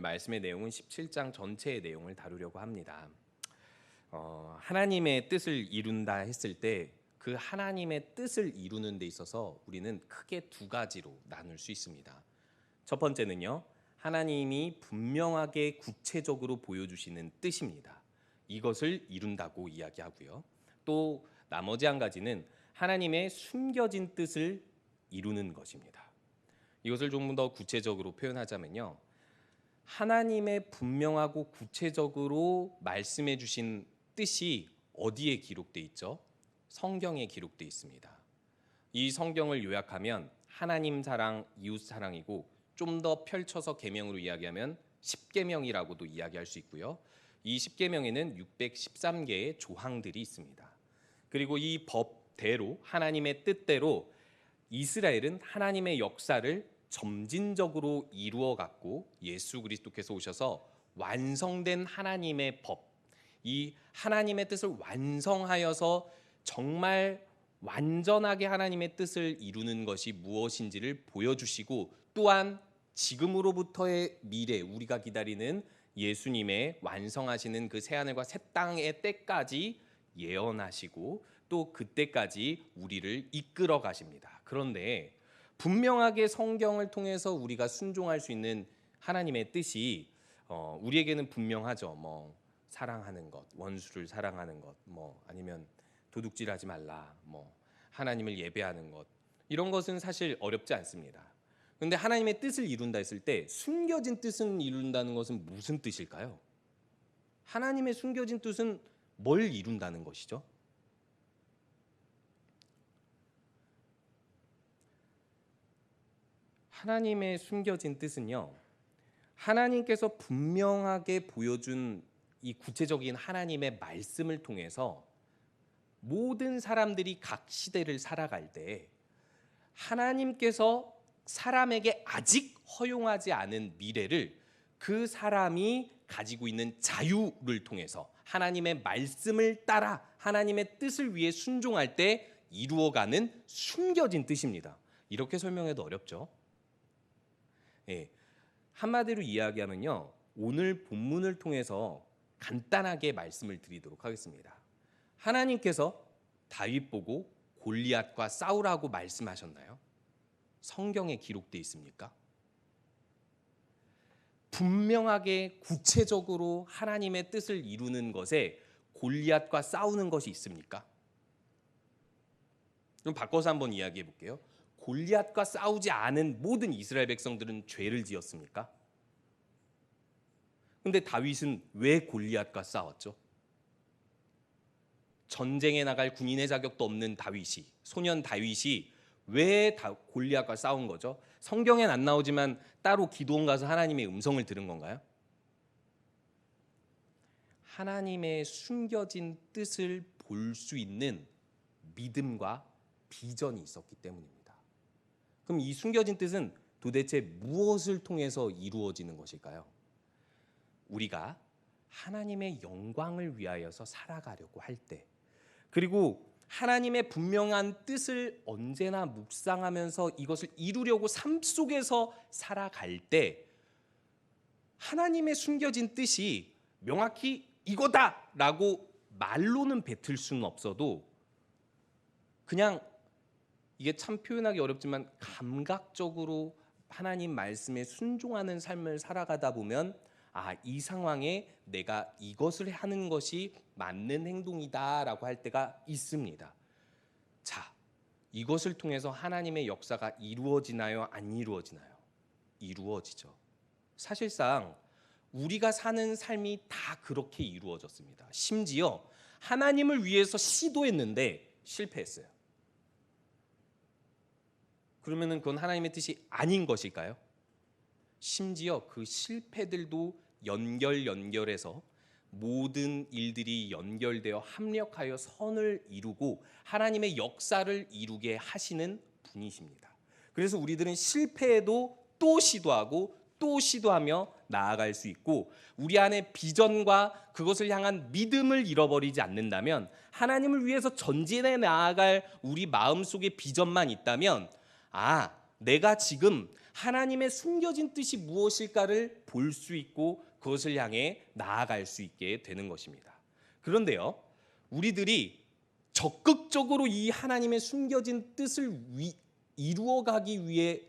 오늘 말씀의 내용은 17장 전체의 내용을 다루려고 합니다. 하나님의 뜻을 이룬다 했을 때 그 하나님의 뜻을 이루는 데 있어서 우리는 크게 두 가지로 나눌 수 있습니다. 첫 번째는요, 하나님이 분명하게 구체적으로 보여주시는 뜻입니다. 이것을 이룬다고 이야기하고요. 또 나머지 한 가지는 하나님의 숨겨진 뜻을 이루는 것입니다. 이것을 조금 더 구체적으로 표현하자면요, 하나님의 분명하고 구체적으로 말씀해 주신 뜻이 어디에 기록되어 있죠? 성경에 기록되어 있습니다. 이 성경을 요약하면 하나님 사랑, 이웃 사랑이고 좀 더 펼쳐서 계명으로 이야기하면 십계명이라고도 이야기할 수 있고요. 이 십계명에는 613개의 조항들이 있습니다. 그리고 이 법대로 하나님의 뜻대로 이스라엘은 하나님의 역사를 점진적으로 이루어 갔고 예수 그리스도께서 오셔서 완성된 하나님의 법, 이 하나님의 뜻을 완성하여서 정말 완전하게 하나님의 뜻을 이루는 것이 무엇인지를 보여주시고 또한 지금으로부터의 미래, 우리가 기다리는 예수님의 완성하시는 그 새하늘과 새 땅의 때까지 예언하시고 또 그때까지 우리를 이끌어 가십니다. 그런데 분명하게 성경을 통해서 우리가 순종할 수 있는 하나님의 뜻이 우리에게는 분명하죠. 사랑하는 것, 원수를 사랑하는 것, 아니면 도둑질하지 말라, 하나님을 예배하는 것, 이런 것은 사실 어렵지 않습니다. 그런데 하나님의 뜻을 이룬다 했을 때 숨겨진 뜻을 이룬다는 것은 무슨 뜻일까요? 하나님의 숨겨진 뜻은 뭘 이룬다는 것이죠? 하나님의 숨겨진 뜻은요, 하나님께서 분명하게 보여준 이 구체적인 하나님의 말씀을 통해서 모든 사람들이 각 시대를 살아갈 때 하나님께서 사람에게 아직 허용하지 않은 미래를 그 사람이 가지고 있는 자유를 통해서 하나님의 말씀을 따라 하나님의 뜻을 위해 순종할 때 이루어가는 숨겨진 뜻입니다. 이렇게 설명해도 어렵죠? 한마디로 이야기하면요, 오늘 본문을 통해서 간단하게 말씀을 드리도록 하겠습니다. 하나님께서 다윗 보고 골리앗과 싸우라고 말씀하셨나요? 성경에 기록되어 있습니까? 분명하게 구체적으로 하나님의 뜻을 이루는 것에 골리앗과 싸우는 것이 있습니까? 좀 바꿔서 한번 이야기해 볼게요. 골리앗과 싸우지 않은 모든 이스라엘 백성들은 죄를 지었습니까? 근데 다윗은 왜 골리앗과 싸웠죠? 전쟁에 나갈 군인의 자격도 없는 다윗이, 소년 다윗이 왜 골리앗과 싸운 거죠? 성경엔 안 나오지만 따로 기도원 가서 하나님의 음성을 들은 건가요? 하나님의 숨겨진 뜻을 볼 수 있는 믿음과 비전이 있었기 때문입니다. 그럼 이 숨겨진 뜻은 도대체 무엇을 통해서 이루어지는 것일까요? 우리가 하나님의 영광을 위하여서 살아가려고 할 때, 그리고 하나님의 분명한 뜻을 언제나 묵상하면서 이것을 이루려고 삶 속에서 살아갈 때 하나님의 숨겨진 뜻이 명확히 이거다라고 말로는 뱉을 수는 없어도 그냥 이게 참 표현하기 어렵지만 감각적으로 하나님 말씀에 순종하는 삶을 살아가다 보면 이 상황에 내가 이것을 하는 것이 맞는 행동이다라고 할 때가 있습니다. 자, 이것을 통해서 하나님의 역사가 이루어지나요? 안 이루어지나요? 이루어지죠. 사실상 우리가 사는 삶이 다 그렇게 이루어졌습니다. 심지어 하나님을 위해서 시도했는데 실패했어요. 그러면 그건 하나님의 뜻이 아닌 것일까요? 심지어 그 실패들도 연결해서 모든 일들이 연결되어 합력하여 선을 이루고 하나님의 역사를 이루게 하시는 분이십니다. 그래서 우리들은 실패해도 또 시도하고 또 시도하며 나아갈 수 있고, 우리 안에 비전과 그것을 향한 믿음을 잃어버리지 않는다면, 하나님을 위해서 전진해 나아갈 우리 마음속의 비전만 있다면 내가 지금 하나님의 숨겨진 뜻이 무엇일까를 볼 수 있고 그것을 향해 나아갈 수 있게 되는 것입니다. 그런데요, 우리들이 적극적으로 이 하나님의 숨겨진 뜻을 이루어가기 위해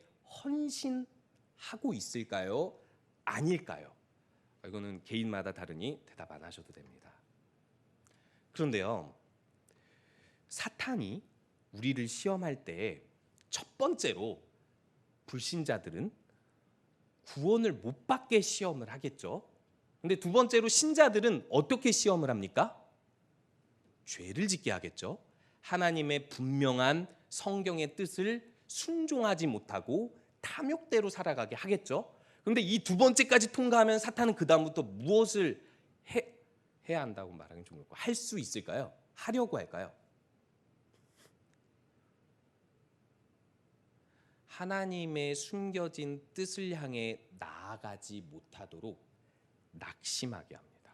헌신하고 있을까요? 아닐까요? 이거는 개인마다 다르니 대답 안 하셔도 됩니다. 그런데요, 사탄이 우리를 시험할 때 첫 번째로 불신자들은 구원을 못 받게 시험을 하겠죠. 근데 두 번째로 신자들은 어떻게 시험을 합니까? 죄를 짓게 하겠죠. 하나님의 분명한 성경의 뜻을 순종하지 못하고 탐욕대로 살아가게 하겠죠. 그런데 이 두 번째까지 통과하면 사탄은 그 다음부터 무엇을 해야 한다고 말하기 좀 그렇고 할 수 있을까요? 하려고 할까요? 하나님의 숨겨진 뜻을 향해 나아가지 못하도록 낙심하게 합니다.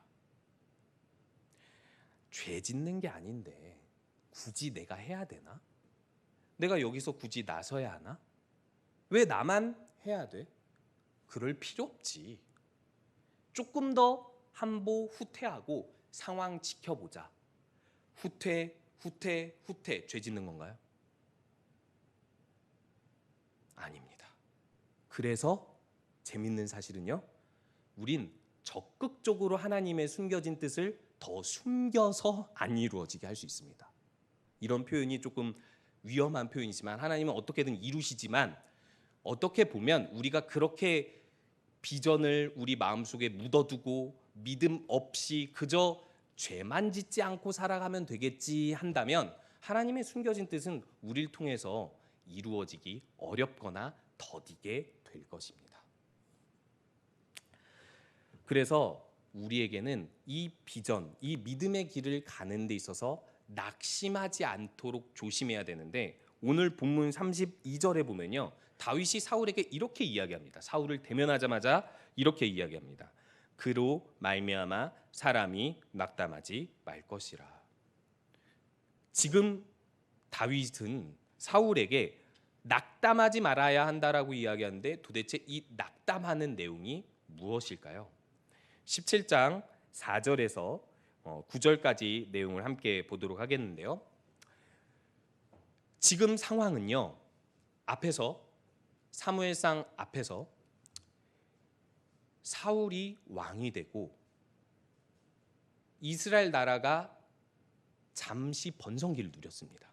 죄 짓는 게 아닌데 굳이 내가 해야 되나? 내가 여기서 굳이 나서야 하나? 왜 나만 해야 돼? 그럴 필요 없지. 조금 더 한보 후퇴하고 상황 지켜보자. 후퇴 죄 짓는 건가요? 아닙니다. 그래서 재밌는 사실은요, 우린 적극적으로 하나님의 숨겨진 뜻을 더 숨겨서 안 이루어지게 할 수 있습니다. 이런 표현이 조금 위험한 표현이지만 하나님은 어떻게든 이루시지만 어떻게 보면 우리가 그렇게 비전을 우리 마음속에 묻어두고 믿음 없이 그저 죄만 짓지 않고 살아가면 되겠지 한다면 하나님의 숨겨진 뜻은 우리를 통해서 이루어지기 어렵거나 더디게 될 것입니다. 그래서 우리에게는 이 비전, 이 믿음의 길을 가는 데 있어서 낙심하지 않도록 조심해야 되는데 오늘 본문 32절에 보면요, 다윗이 사울에게 이렇게 이야기합니다. 사울을 대면하자마자 이렇게 이야기합니다. 그로 말미암아 사람이 낙담하지 말 것이라. 지금 다윗은 사울에게 낙담하지 말아야 한다라고 이야기하는데 도대체 이 낙담하는 내용이 무엇일까요? 17장 4절에서 9절까지 내용을 함께 보도록 하겠는데요. 지금 상황은요, 앞에서 사무엘상 앞에서 사울이 왕이 되고 이스라엘 나라가 잠시 번성기를 누렸습니다.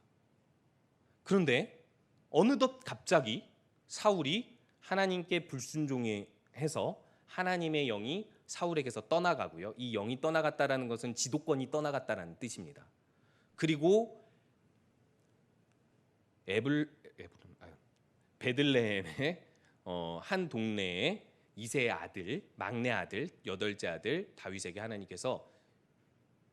그런데 어느덧 갑자기 사울이 하나님께 불순종해서 하나님의 영이 사울에게서 떠나가고요. 이 영이 떠나갔다라는 것은 지도권이 떠나갔다라는 뜻입니다. 그리고 베들레헴의 한 동네에 이세의 아들, 막내 아들, 여덟째 아들 다윗에게 하나님께서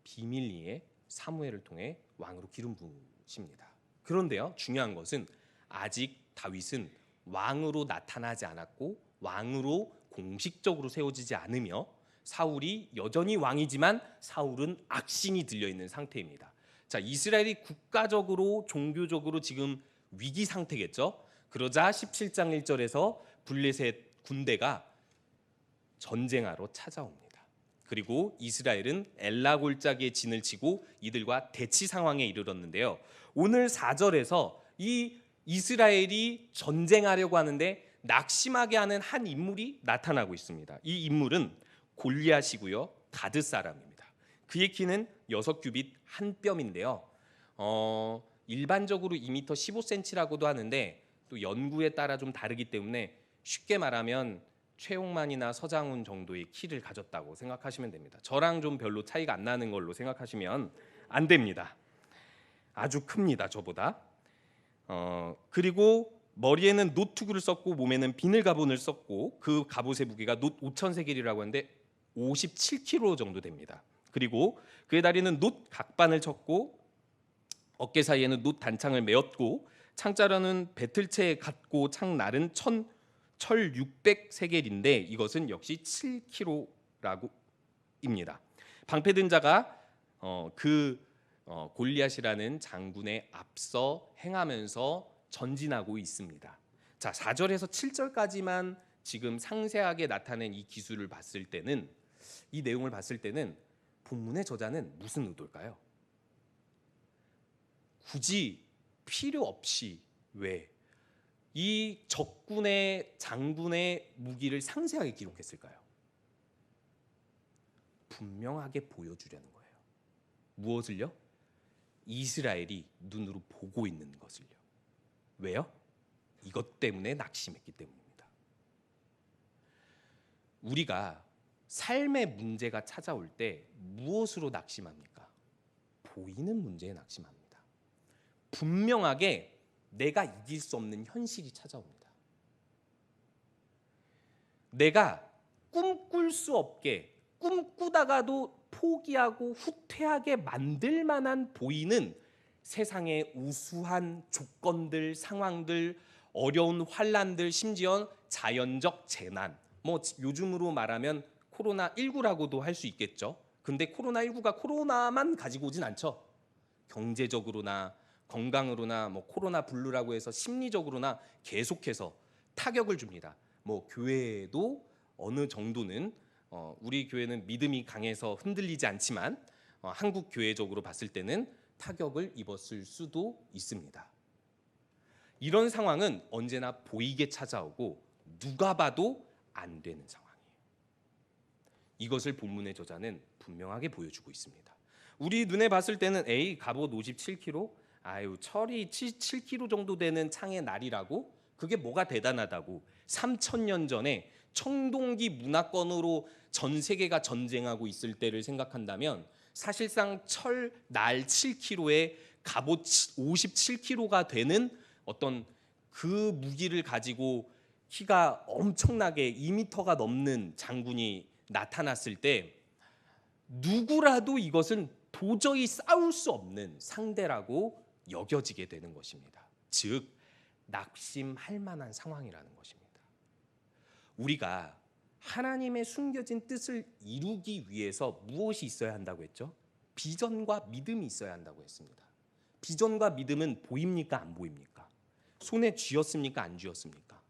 비밀리에 사무엘을 통해 왕으로 기름 부으십니다. 그런데요, 중요한 것은 아직 다윗은 왕으로 나타나지 않았고 왕으로 공식적으로 세워지지 않으며 사울이 여전히 왕이지만 사울은 악신이 들려있는 상태입니다. 자, 이스라엘이 국가적으로 종교적으로 지금 위기 상태겠죠. 그러자 17장 1절에서 블레셋 군대가 전쟁하러 찾아옵니다. 그리고 이스라엘은 엘라 골짜기에 진을 치고 이들과 대치 상황에 이르렀는데요. 오늘 4절에서 이 이스라엘이 전쟁하려고 하는데 낙심하게 하는 한 인물이 나타나고 있습니다. 이 인물은 골리앗이고요, 가드 사람입니다. 그의 키는 6규빗 한 뼘인데요. 일반적으로 2m 15cm라고도 하는데 또 연구에 따라 좀 다르기 때문에 쉽게 말하면 최홍만이나 서장훈 정도의 키를 가졌다고 생각하시면 됩니다. 저랑 좀 별로 차이가 안 나는 걸로 생각하시면 안 됩니다. 아주 큽니다, 저보다. 그리고 머리에는 놋 투구를 썼고 몸에는 비늘 가본을 썼고 그 갑옷의 무게가 놋 5,000세겔이라고 하는데 57kg 정도 됩니다. 그리고 그의 다리는 놋 각반을 쳤고 어깨 사이에는 놋 단창을 메었고 창자로는 배틀채에 갖고 창날은 철 600세겔인데 이것은 역시 7kg입니다. 방패든 자가 골리앗이라는 장군의 앞서 행하면서 전진하고 있습니다. 자, 4절에서 7절까지만 지금 상세하게 나타낸 이 기술을 봤을 때는, 이 내용을 봤을 때는 본문의 저자는 무슨 의도일까요? 굳이 필요 없이 왜 이 적군의 장군의 무기를 상세하게 기록했을까요? 분명하게 보여주려는 거예요. 무엇을요? 이스라엘이 눈으로 보고 있는 것을요. 왜요? 이것 때문에 낙심했기 때문입니다. 우리가 삶의 문제가 찾아올 때 무엇으로 낙심합니까? 보이는 문제에 낙심합니다. 분명하게 내가 이길 수 없는 현실이 찾아옵니다. 내가 꿈꿀 수 없게, 꿈꾸다가도 포기하고 후퇴하게 만들 만한 보이는 세상의 우수한 조건들, 상황들, 어려운 환란들, 심지어 자연적 재난, 뭐 요즘으로 말하면 코로나19라고도 할 수 있겠죠. 근데 코로나19가 코로나만 가지고 오진 않죠. 경제적으로나 건강으로나 뭐 코로나 블루라고 해서 심리적으로나 계속해서 타격을 줍니다. 뭐 교회도 어느 정도는 우리 교회는 믿음이 강해서 흔들리지 않지만 한국 교회적으로 봤을 때는 타격을 입었을 수도 있습니다. 이런 상황은 언제나 보이게 찾아오고 누가 봐도 안 되는 상황이에요. 이것을 본문의 저자는 분명하게 보여주고 있습니다. 우리 눈에 봤을 때는 에이 갑옷 57kg? 아유 철이 7kg 정도 되는 창의 날이라고? 그게 뭐가 대단하다고? 3000년 전에 청동기 문화권으로 전 세계가 전쟁하고 있을 때를 생각한다면 사실상 철 날 7kg에 갑옷 57kg가 되는 어떤 그 무기를 가지고 키가 엄청나게 2m가 넘는 장군이 나타났을 때 누구라도 이것은 도저히 싸울 수 없는 상대라고 여겨지게 되는 것입니다. 즉 낙심할 만한 상황이라는 것입니다. 우리가 하나님의 숨겨진 뜻을 이루기 위해서 무엇이 있어야 한다고 했죠? 비전과 믿음이 있어야 한다고 했습니다. 비전과 믿음은 보입니까? 안 보입니까? 손에 쥐었습니까? 안 쥐었습니까?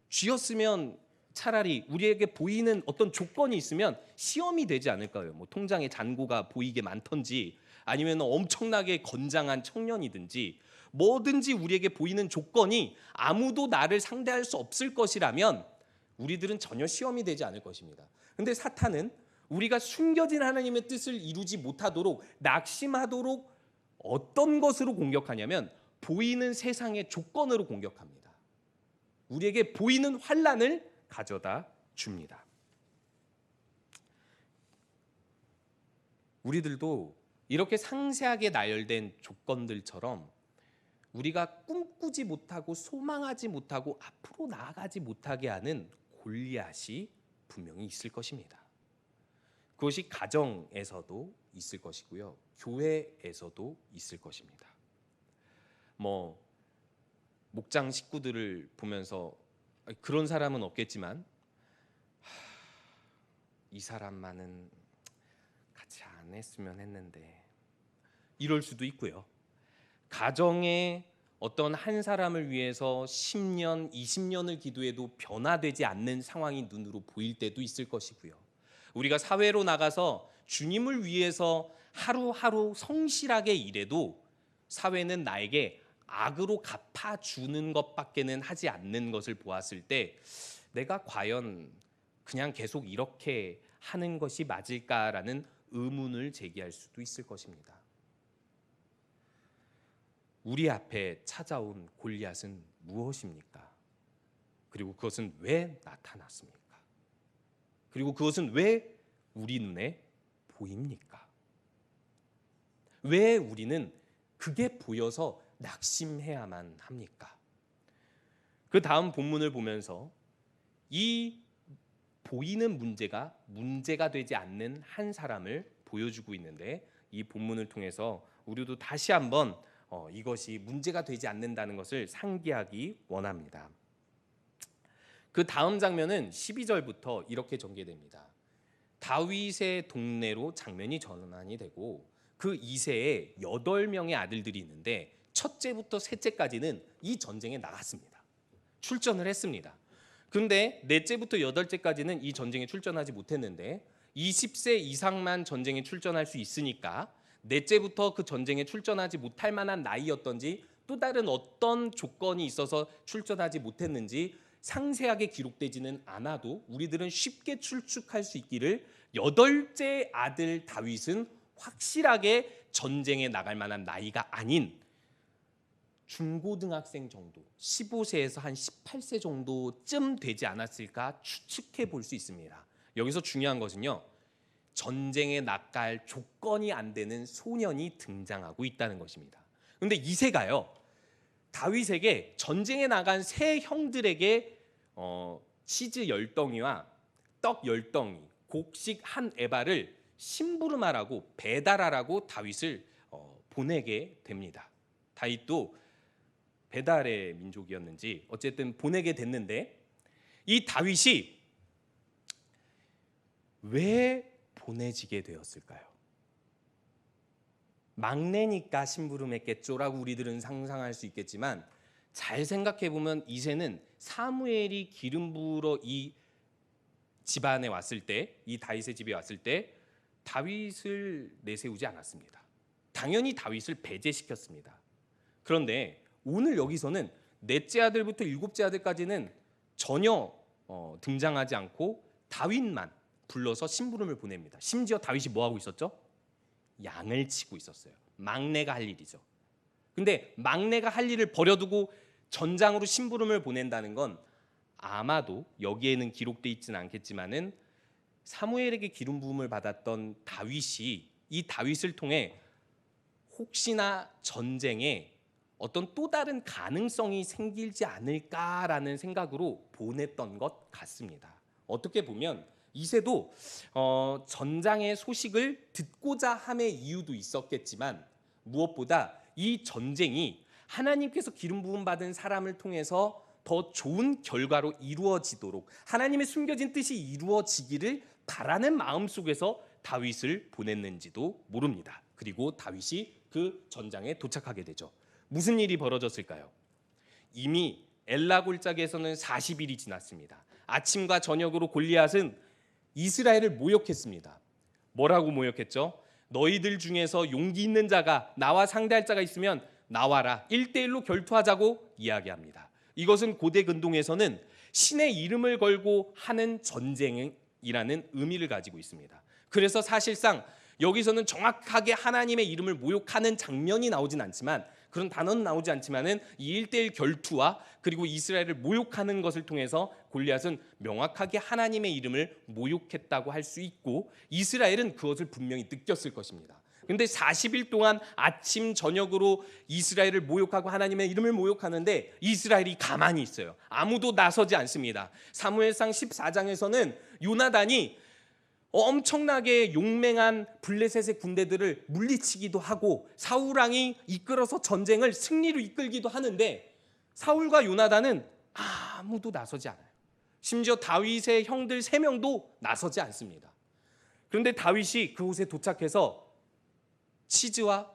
쥐었으면 차라리 우리에게 보이는 어떤 조건이 있으면 시험이 되지 않을까요? 뭐 통장에 잔고가 보이게 많던지 아니면 엄청나게 건장한 청년이든지 뭐든지 우리에게 보이는 조건이 아무도 나를 상대할 수 없을 것이라면 우리들은 전혀 시험이 되지 않을 것입니다. 근데 사탄은 우리가 숨겨진 하나님의 뜻을 이루지 못하도록 낙심하도록 어떤 것으로 공격하냐면 보이는 세상의 조건으로 공격합니다. 우리에게 보이는 환란을 가져다 줍니다. 우리들도 이렇게 상세하게 나열된 조건들처럼 우리가 꿈꾸지 못하고 소망하지 못하고 앞으로 나아가지 못하게 하는 골리앗이 분명히 있을 것입니다. 그것이 가정에서도 있을 것이고요. 교회에서도 있을 것입니다. 뭐 목장 식구들을 보면서 그런 사람은 없겠지만 이 사람만은 같이 안 했으면 했는데 이럴 수도 있고요. 가정에 어떤 한 사람을 위해서 10년, 20년을 기도해도 변화되지 않는 상황이 눈으로 보일 때도 있을 것이고요. 우리가 사회로 나가서 주님을 위해서 하루하루 성실하게 일해도 사회는 나에게 악으로 갚아주는 것밖에는 하지 않는 것을 보았을 때 내가 과연 그냥 계속 이렇게 하는 것이 맞을까라는 의문을 제기할 수도 있을 것입니다. 우리 앞에 찾아온 골리앗은 무엇입니까? 그리고 그것은 왜 나타났습니까? 그리고 그것은 왜 우리 눈에 보입니까? 왜 우리는 그게 보여서 낙심해야만 합니까? 그 다음 본문을 보면서 이 보이는 문제가 되지 않는 한 사람을 보여주고 있는데 이 본문을 통해서 우리도 다시 한번 이것이 문제가 되지 않는다는 것을 상기하기 원합니다. 그 다음 장면은 12절부터 이렇게 전개됩니다. 다윗의 동네로 장면이 전환이 되고 그 이세에 8명의 아들들이 있는데 첫째부터 셋째까지는 이 전쟁에 나갔습니다. 출전을 했습니다. 그런데 넷째부터 여덟째까지는 이 전쟁에 출전하지 못했는데 20세 이상만 전쟁에 출전할 수 있으니까 넷째부터 그 전쟁에 출전하지 못할 만한 나이였던지 또 다른 어떤 조건이 있어서 출전하지 못했는지 상세하게 기록되지는 않아도 우리들은 쉽게 추측할 수 있기를 여덟째 아들 다윗은 확실하게 전쟁에 나갈 만한 나이가 아닌 중고등학생 정도, 15세에서 한 18세 정도쯤 되지 않았을까 추측해 볼 수 있습니다. 여기서 중요한 것은요, 전쟁에 나갈 조건이 안 되는 소년이 등장하고 있다는 것입니다. 그런데 이새가요, 다윗에게 전쟁에 나간 세 형들에게 치즈 10덩이와 떡 10덩이, 곡식 한 에바를 심부름하라고 배달하라고 다윗을 보내게 됩니다. 다윗도 배달의 민족이었는지 어쨌든 보내게 됐는데 이 다윗이 왜 보내지게 되었을까요? 막내니까 심부름했겠죠라고 우리들은 상상할 수 있겠지만 잘 생각해 보면 이새는 사무엘이 기름 부으러 이 집안에 왔을 때, 이 다윗의 집에 왔을 때 다윗을 내세우지 않았습니다. 당연히 다윗을 배제시켰습니다. 그런데 오늘 여기서는 넷째 아들부터 일곱째 아들까지는 전혀 등장하지 않고 다윗만 불러서 심부름을 보냅니다. 심지어 다윗이 뭐 하고 있었죠? 양을 치고 있었어요. 막내가 할 일이죠. 근데 막내가 할 일을 버려두고 전장으로 심부름을 보낸다는 건 아마도 여기에는 기록되어 있지는 않겠지만은 사무엘에게 기름 부음을 받았던 다윗이 이 다윗을 통해 혹시나 전쟁에 어떤 또 다른 가능성이 생기지 않을까라는 생각으로 보냈던 것 같습니다. 어떻게 보면 이새도 전장의 소식을 듣고자 함의 이유도 있었겠지만 무엇보다 이 전쟁이 하나님께서 기름 부음 받은 사람을 통해서 더 좋은 결과로 이루어지도록 하나님의 숨겨진 뜻이 이루어지기를 바라는 마음 속에서 다윗을 보냈는지도 모릅니다. 그리고 다윗이 그 전장에 도착하게 되죠. 무슨 일이 벌어졌을까요? 이미 엘라 골짜기에서는 40일이 지났습니다. 아침과 저녁으로 골리앗은 이스라엘을 모욕했습니다. 뭐라고 모욕했죠? 너희들 중에서 용기 있는 자가 나와 상대할 자가 있으면 나와라. 1대1로 결투하자고 이야기합니다. 이것은 고대 근동에서는 신의 이름을 걸고 하는 전쟁이라는 의미를 가지고 있습니다. 그래서 사실상 여기서는 정확하게 하나님의 이름을 모욕하는 장면이 나오진 않지만 그런 단어는 나오지 않지만은 이 1대1 결투와 그리고 이스라엘을 모욕하는 것을 통해서 골리앗은 명확하게 하나님의 이름을 모욕했다고 할 수 있고 이스라엘은 그것을 분명히 느꼈을 것입니다. 그런데 40일 동안 아침 저녁으로 이스라엘을 모욕하고 하나님의 이름을 모욕하는데 이스라엘이 가만히 있어요. 아무도 나서지 않습니다. 사무엘상 14장에서는 요나단이 엄청나게 용맹한 블레셋의 군대들을 물리치기도 하고 사울 왕이 이끌어서 전쟁을 승리로 이끌기도 하는데 사울과 요나단은 아무도 나서지 않아요. 심지어 다윗의 형들 3명도 나서지 않습니다. 그런데 다윗이 그곳에 도착해서 치즈와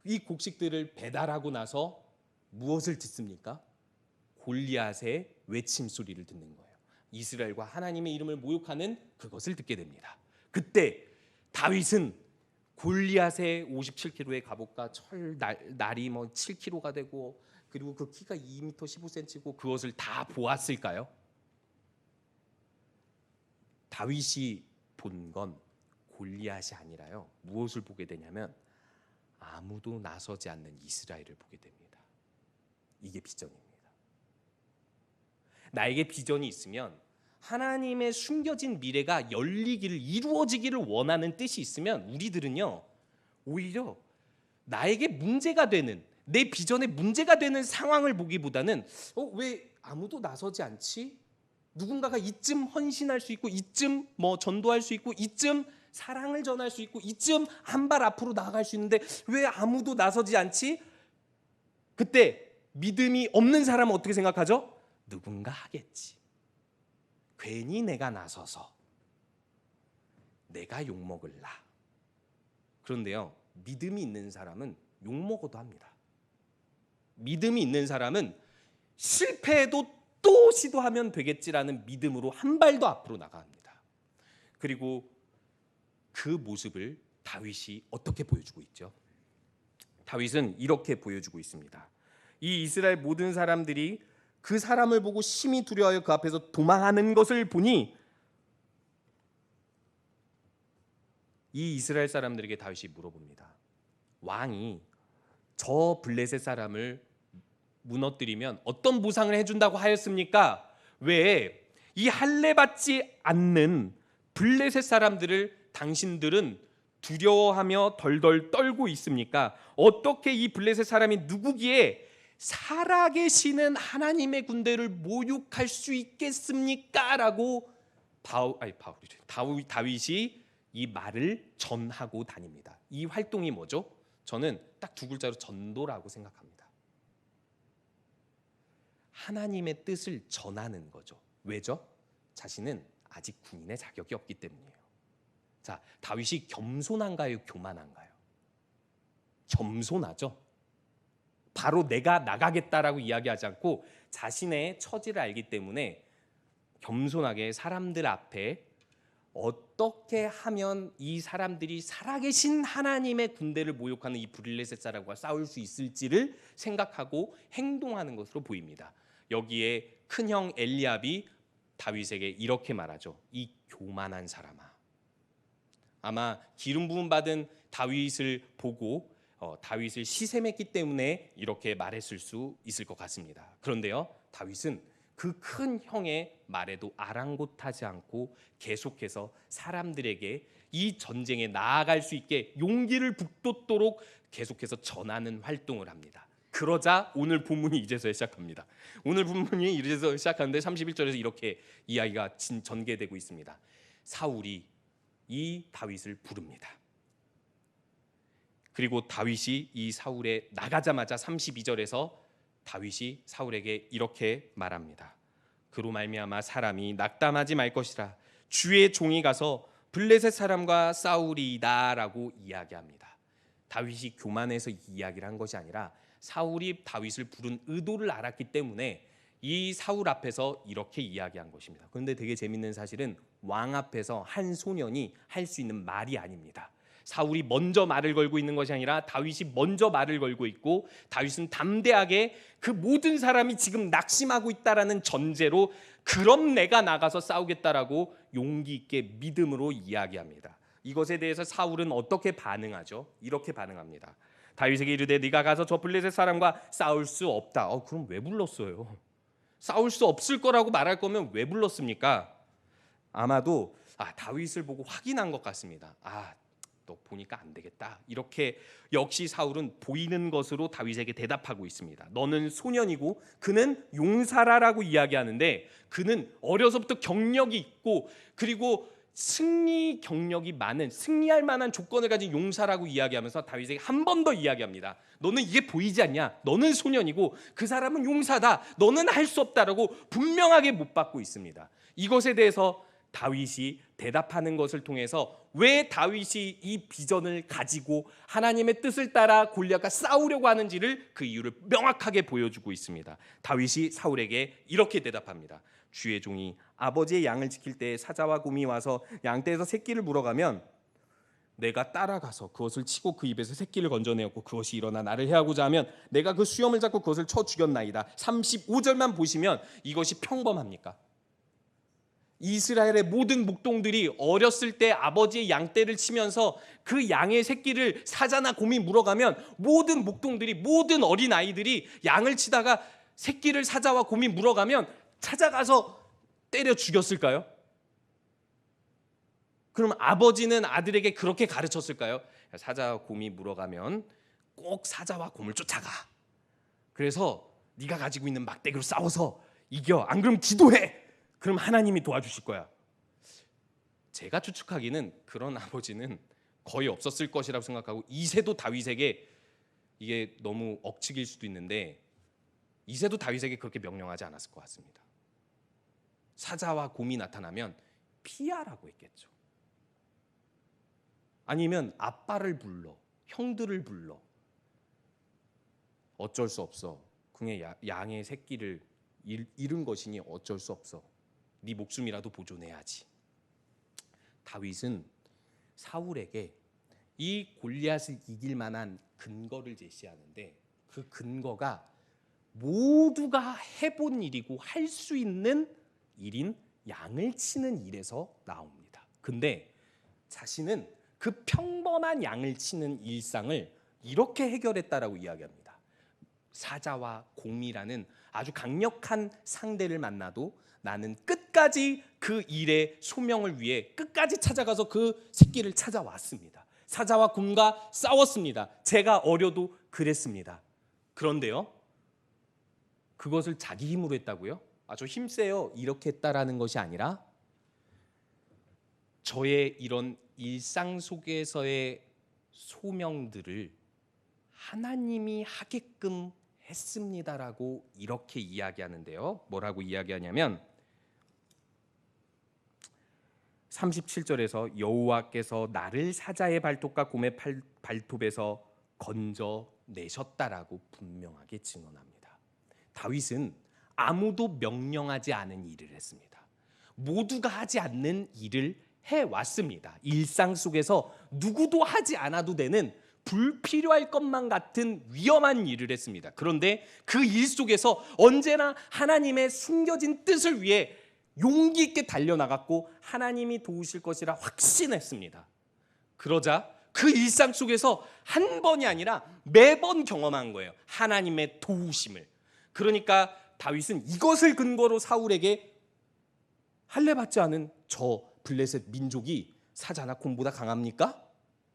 이 곡식들을 배달하고 나서 무엇을 듣습니까? 골리앗의 외침 소리를 듣는 거예요. 이스라엘과 하나님의 이름을 모욕하는 그것을 듣게 됩니다. 그때 다윗은 골리앗의 57kg의 갑옷과 날이 7kg가 되고 그리고 그 키가 2m 15cm고 그것을 다 보았을까요? 다윗이 본 건 골리앗이 아니라요. 무엇을 보게 되냐면 아무도 나서지 않는 이스라엘을 보게 됩니다. 이게 비전입니다. 나에게 비전이 있으면 하나님의 숨겨진 미래가 열리기를 이루어지기를 원하는 뜻이 있으면 우리들은요 오히려 나에게 문제가 되는 내 비전에 문제가 되는 상황을 보기보다는 왜 아무도 나서지 않지? 누군가가 이쯤 헌신할 수 있고 이쯤 전도할 수 있고 이쯤 사랑을 전할 수 있고 이쯤 한 발 앞으로 나아갈 수 있는데 왜 아무도 나서지 않지? 그때 믿음이 없는 사람은 어떻게 생각하죠? 누군가 하겠지. 괜히 내가 나서서 내가 욕먹을라. 그런데요, 믿음이 있는 사람은 욕먹어도 합니다. 믿음이 있는 사람은 실패해도 또 시도하면 되겠지라는 믿음으로 한 발 더 앞으로 나갑니다. 그리고 그 모습을 다윗이 어떻게 보여주고 있죠? 다윗은 이렇게 보여주고 있습니다. 이 이스라엘 모든 사람들이 그 사람을 보고 심히 두려워하여 그 앞에서 도망하는 것을 보니 이 이스라엘 사람들에게 다윗이 물어봅니다. 왕이 저 블레셋 사람을 무너뜨리면 어떤 보상을 해준다고 하였습니까? 왜 이 할례 받지 않는 블레셋 사람들을 당신들은 두려워하며 덜덜 떨고 있습니까? 어떻게 이 블레셋 사람이 누구기에 살아계시는 하나님의 군대를 모욕할 수 있겠습니까? 라고 다윗이 이 말을 전하고 다닙니다. 이 활동이 뭐죠? 저는 딱 두 글자로 전도라고 생각합니다. 하나님의 뜻을 전하는 거죠. 왜죠? 자신은 아직 군인의 자격이 없기 때문이에요. 자, 다윗이 겸손한가요? 교만한가요? 겸손하죠. 바로 내가 나가겠다라고 이야기하지 않고 자신의 처지를 알기 때문에 겸손하게 사람들 앞에 어떻게 하면 이 사람들이 살아계신 하나님의 군대를 모욕하는 이 블레셋 사람과 싸울 수 있을지를 생각하고 행동하는 것으로 보입니다. 여기에 큰형 엘리압이 다윗에게 이렇게 말하죠. 이 교만한 사람아. 아마 기름 부음 받은 다윗을 보고 다윗을 시샘했기 때문에 이렇게 말했을 수 있을 것 같습니다. 그런데요, 다윗은 그 큰 형의 말에도 아랑곳하지 않고 계속해서 사람들에게 이 전쟁에 나아갈 수 있게 용기를 북돋도록 계속해서 전하는 활동을 합니다. 그러자 오늘 본문이 이제서야 시작합니다. 오늘 본문이 이제서 시작하는데 31절에서 이렇게 이야기가 전개되고 있습니다. 사울이 이 다윗을 부릅니다. 그리고 다윗이 이 사울에 나가자마자 32절에서 다윗이 사울에게 이렇게 말합니다. 그로 말미암아 사람이 낙담하지 말 것이라 주의 종이 가서 블레셋 사람과 싸우리이다라고 이야기합니다. 다윗이 교만해서 이야기를 한 것이 아니라 사울이 다윗을 부른 의도를 알았기 때문에 이 사울 앞에서 이렇게 이야기한 것입니다. 그런데 되게 재밌는 사실은 왕 앞에서 한 소년이 할 수 있는 말이 아닙니다. 사울이 먼저 말을 걸고 있는 것이 아니라 다윗이 먼저 말을 걸고 있고 다윗은 담대하게 그 모든 사람이 지금 낙심하고 있다라는 전제로 그럼 내가 나가서 싸우겠다라고 용기 있게 믿음으로 이야기합니다. 이것에 대해서 사울은 어떻게 반응하죠? 이렇게 반응합니다. 다윗에게 이르되 네가 가서 저 블레셋 사람과 싸울 수 없다. 그럼 왜 불렀어요? 싸울 수 없을 거라고 말할 거면 왜 불렀습니까? 아마도 다윗을 보고 확인한 것 같습니다. 너 보니까 안 되겠다. 이렇게 역시 사울은 보이는 것으로 다윗에게 대답하고 있습니다. 너는 소년이고 그는 용사라라고 이야기하는데 그는 어려서부터 경력이 있고 그리고 승리 경력이 많은 승리할 만한 조건을 가진 용사라고 이야기하면서 다윗에게 한 번 더 이야기합니다. 너는 이게 보이지 않냐? 너는 소년이고 그 사람은 용사다. 너는 할 수 없다라고 분명하게 못 받고 있습니다. 이것에 대해서 다윗이 대답하는 것을 통해서 왜 다윗이 이 비전을 가지고 하나님의 뜻을 따라 골리앗과 싸우려고 하는지를 그 이유를 명확하게 보여주고 있습니다. 다윗이 사울에게 이렇게 대답합니다. 주의 종이 아버지의 양을 지킬 때 사자와 곰이 와서 양떼에서 새끼를 물어가면 내가 따라가서 그것을 치고 그 입에서 새끼를 건져내었고 그것이 일어나 나를 해하고자 하면 내가 그 수염을 잡고 그것을 쳐 죽였나이다. 35절만 보시면 이것이 평범합니까? 이스라엘의 모든 목동들이 어렸을 때 아버지의 양떼를 치면서 그 양의 새끼를 사자나 곰이 물어가면 모든 목동들이 모든 어린아이들이 양을 치다가 새끼를 사자와 곰이 물어가면 찾아가서 때려 죽였을까요? 그럼 아버지는 아들에게 그렇게 가르쳤을까요? 사자와 곰이 물어가면 꼭 사자와 곰을 쫓아가. 그래서 네가 가지고 있는 막대기로 싸워서 이겨. 안 그러면 기도해. 그럼 하나님이 도와주실 거야. 제가 추측하기는 그런 아버지는 거의 없었을 것이라고 생각하고 이새도 다윗에게 이게 너무 억측일 수도 있는데 이새도 다윗에게 그렇게 명령하지 않았을 것 같습니다. 사자와 곰이 나타나면 피하라고 했겠죠. 아니면 아빠를 불러, 형들을 불러. 어쩔 수 없어. 그의 양의 새끼를 잃은 것이니 어쩔 수 없어. 네 목숨이라도 보존해야지. 다윗은 사울에게 이 골리앗을 이길 만한 근거를 제시하는데 그 근거가 모두가 해본 일이고 할 수 있는 일인 양을 치는 일에서 나옵니다. 근데 자신은 그 평범한 양을 치는 일상을 이렇게 해결했다라고 이야기합니다. 사자와 곰이라는 아주 강력한 상대를 만나도 나는 끝까지 그 일의 소명을 위해 끝까지 찾아가서 그 새끼를 찾아왔습니다. 사자와 곰과 싸웠습니다. 제가 어려도 그랬습니다. 그런데요, 그것을 자기 힘으로 했다고요? 저 힘세요 이렇게 했다라는 것이 아니라 저의 이런 일상 속에서의 소명들을 하나님이 하게끔 했습니다라고 이렇게 이야기하는데요. 뭐라고 이야기하냐면 37절에서 여호와께서 나를 사자의 발톱과 곰의 발톱에서 건져내셨다라고 분명하게 증언합니다. 다윗은 아무도 명령하지 않은 일을 했습니다. 모두가 하지 않는 일을 해왔습니다. 일상 속에서 누구도 하지 않아도 되는 불필요할 것만 같은 위험한 일을 했습니다. 그런데 그 일 속에서 언제나 하나님의 숨겨진 뜻을 위해 용기 있게 달려나갔고 하나님이 도우실 것이라 확신했습니다. 그러자 그 일상 속에서 한 번이 아니라 매번 경험한 거예요. 하나님의 도우심을. 그러니까 다윗은 이것을 근거로 사울에게 할례 받지 않은 저 블레셋 민족이 사자나 곰보다 강합니까?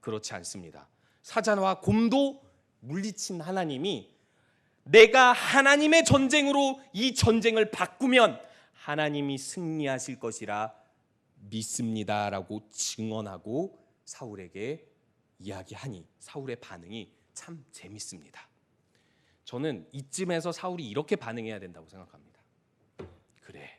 그렇지 않습니다. 사자와 곰도 물리친 하나님이 내가 하나님의 전쟁으로 이 전쟁을 바꾸면 하나님이 승리하실 것이라 믿습니다라고 증언하고 사울에게 이야기하니 사울의 반응이 참 재밌습니다. 저는 이쯤에서 사울이 이렇게 반응해야 된다고 생각합니다. 그래,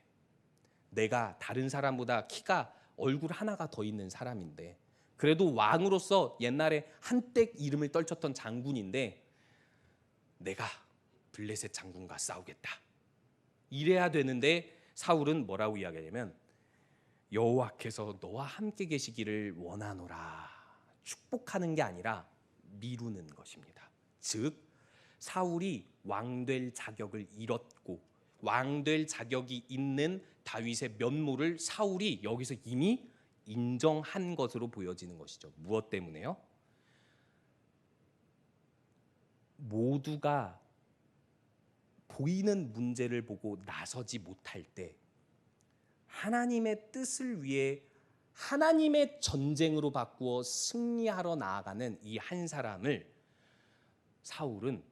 내가 다른 사람보다 키가 얼굴 하나가 더 있는 사람인데 그래도 왕으로서 옛날에 한때 이름을 떨쳤던 장군인데 내가 블레셋 장군과 싸우겠다. 이래야 되는데 사울은 뭐라고 이야기하냐면 여호와께서 너와 함께 계시기를 원하노라. 축복하는 게 아니라 미루는 것입니다. 즉 사울이 왕될 자격을 잃었고 왕될 자격이 있는 다윗의 면모를 사울이 여기서 이미 인정한 것으로 보여지는 것이죠. 무엇 때문에요? 모두가 보이는 문제를 보고 나서지 못할 때 하나님의 뜻을 위해 하나님의 전쟁으로 바꾸어 승리하러 나아가는 이 한 사람을 사울은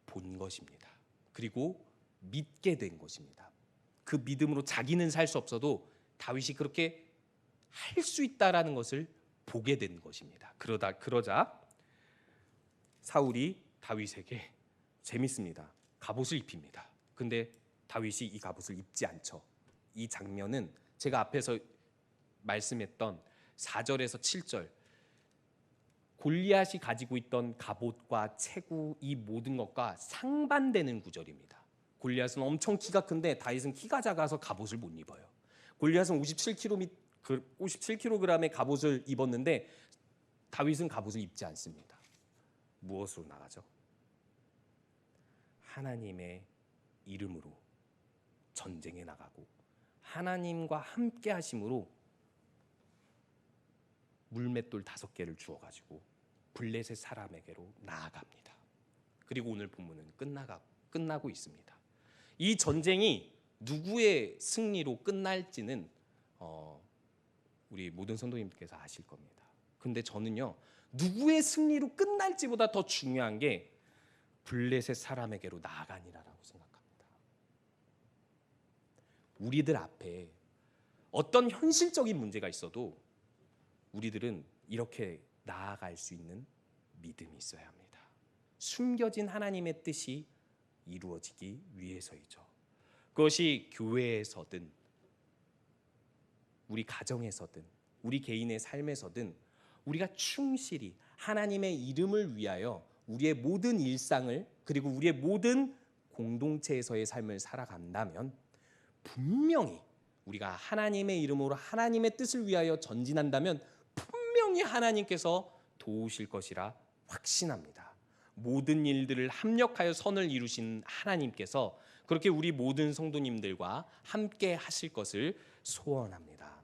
본 것입니다. 그리고 믿게 된 것입니다. 그 믿음으로 자기는 살 수 없어도 다윗이 그렇게 할 수 있다라는 것을 보게 된 것입니다. 그러자 사울이 다윗에게 재밌습니다. 갑옷을 입힙니다. 근데 다윗이 이 갑옷을 입지 않죠. 이 장면은 제가 앞에서 말씀했던 4절에서 7절 골리앗이 가지고 있던 갑옷과 체구 이 모든 것과 상반되는 구절입니다. 골리앗은 엄청 키가 큰데 다윗은 키가 작아서 갑옷을 못 입어요. 골리앗은 57kg의 갑옷을 입었는데 다윗은 갑옷을 입지 않습니다. 무엇으로 나가죠? 하나님의 이름으로 전쟁에 나가고 하나님과 함께 하심으로 물맷돌 5개를 주어가지고 블레셋 사람에게로 나아갑니다. 그리고 오늘 본문은 끝나고 있습니다. 이 전쟁이 누구의 승리로 끝날지는 우리 모든 성도님께서 아실 겁니다. 근데 저는요 누구의 승리로 끝날지보다 더 중요한 게 블레셋 사람에게로 나아가니라라고 생각합니다. 우리들 앞에 어떤 현실적인 문제가 있어도 우리들은 이렇게 나아갈 수 있는 믿음이 있어야 합니다. 숨겨진 하나님의 뜻이 이루어지기 위해서이죠. 그것이 교회에서든 우리 가정에서든 우리 개인의 삶에서든 우리가 충실히 하나님의 이름을 위하여 우리의 모든 일상을 그리고 우리의 모든 공동체에서의 삶을 살아간다면 분명히 우리가 하나님의 이름으로 하나님의 뜻을 위하여 전진한다면 분명히 하나님께서 도우실 것이라 확신합니다. 모든 일들을 합력하여 선을 이루신 하나님께서 그렇게 우리 모든 성도님들과 함께 하실 것을 소원합니다.